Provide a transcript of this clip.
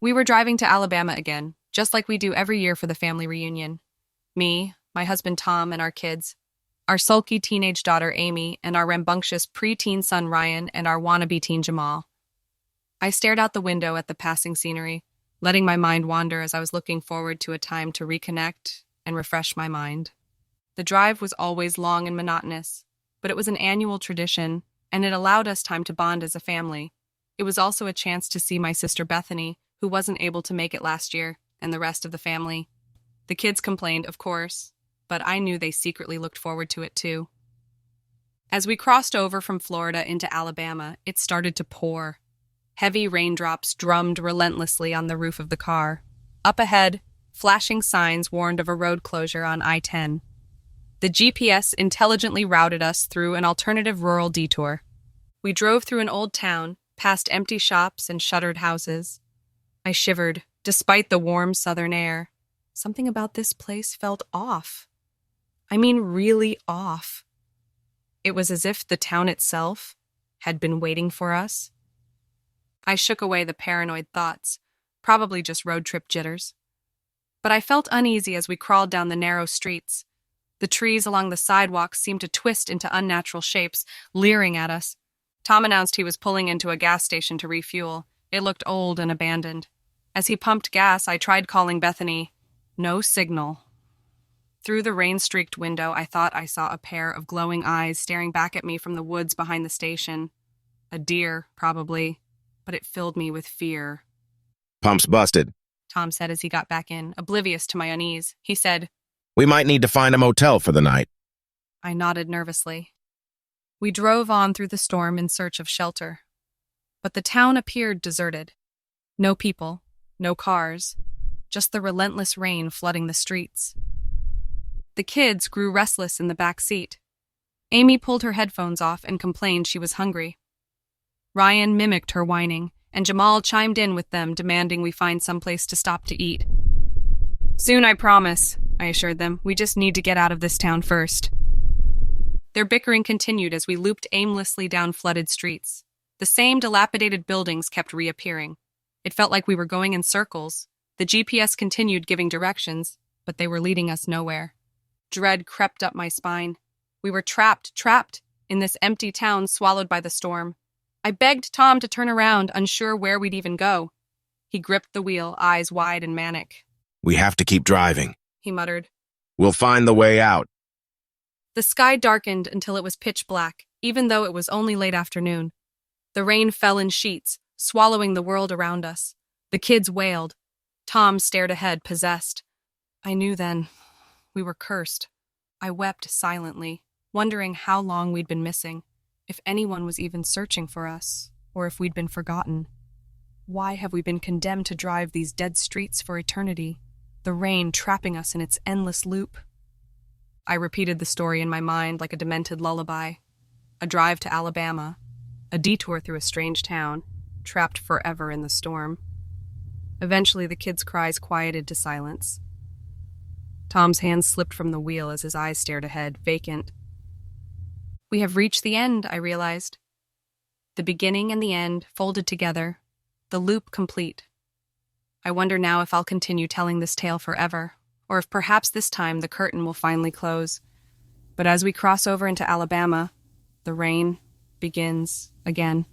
We were driving to Alabama again, just like we do every year for the family reunion. Me, my husband Tom, and our kids. Our sulky teenage daughter Amy, and our rambunctious preteen son Ryan, and our wannabe teen Jamal. I stared out the window at the passing scenery, letting my mind wander as I was looking forward to a time to reconnect and refresh my mind. The drive was always long and monotonous, but it was an annual tradition, and it allowed us time to bond as a family. It was also a chance to see my sister Bethany, who wasn't able to make it last year, and the rest of the family. The kids complained, of course, but I knew they secretly looked forward to it too. As we crossed over from Florida into Alabama, it started to pour. Heavy raindrops drummed relentlessly on the roof of the car. Up ahead, flashing signs warned of a road closure on I-10. The GPS intelligently routed us through an alternative rural detour. We drove through an old town, past empty shops and shuttered houses. I shivered, despite the warm southern air. Something about this place felt off. I mean, really off. It was as if the town itself had been waiting for us. I shook away the paranoid thoughts, probably just road trip jitters. But I felt uneasy as we crawled down the narrow streets. The trees along the sidewalks seemed to twist into unnatural shapes, leering at us. Tom announced he was pulling into a gas station to refuel. It looked old and abandoned. As he pumped gas, I tried calling Bethany. No signal. Through the rain-streaked window, I thought I saw a pair of glowing eyes staring back at me from the woods behind the station. A deer, probably, but it filled me with fear. Pump's busted, Tom said as he got back in, oblivious to my unease. He said, we might need to find a motel for the night. I nodded nervously. We drove on through the storm in search of shelter. But the town appeared deserted. No people, no cars, just the relentless rain flooding the streets. The kids grew restless in the back seat. Amy pulled her headphones off and complained she was hungry. Ryan mimicked her whining, and Jamal chimed in with them, demanding we find someplace to stop to eat. Soon, I promise, I assured them. We just need to get out of this town first. Their bickering continued as we looped aimlessly down flooded streets. The same dilapidated buildings kept reappearing. It felt like we were going in circles. The GPS continued giving directions, but they were leading us nowhere. Dread crept up my spine. We were trapped in this empty town swallowed by the storm. I begged Tom to turn around, unsure where we'd even go. He gripped the wheel, eyes wide and manic. We have to keep driving, he muttered. We'll find the way out. The sky darkened until it was pitch black, even though it was only late afternoon. The rain fell in sheets, swallowing the world around us. The kids wailed. Tom stared ahead, possessed. I knew then. We were cursed. I wept silently, wondering how long we'd been missing, if anyone was even searching for us, or if we'd been forgotten. Why have we been condemned to drive these dead streets for eternity, the rain trapping us in its endless loop? I repeated the story in my mind like a demented lullaby. A drive to Alabama, a detour through a strange town, trapped forever in the storm. Eventually, the kids' cries quieted to silence. Tom's hands slipped from the wheel as his eyes stared ahead, vacant. We have reached the end, I realized. The beginning and the end folded together, the loop complete. I wonder now if I'll continue telling this tale forever, or if perhaps this time the curtain will finally close. But as we cross over into Alabama, the rain begins again.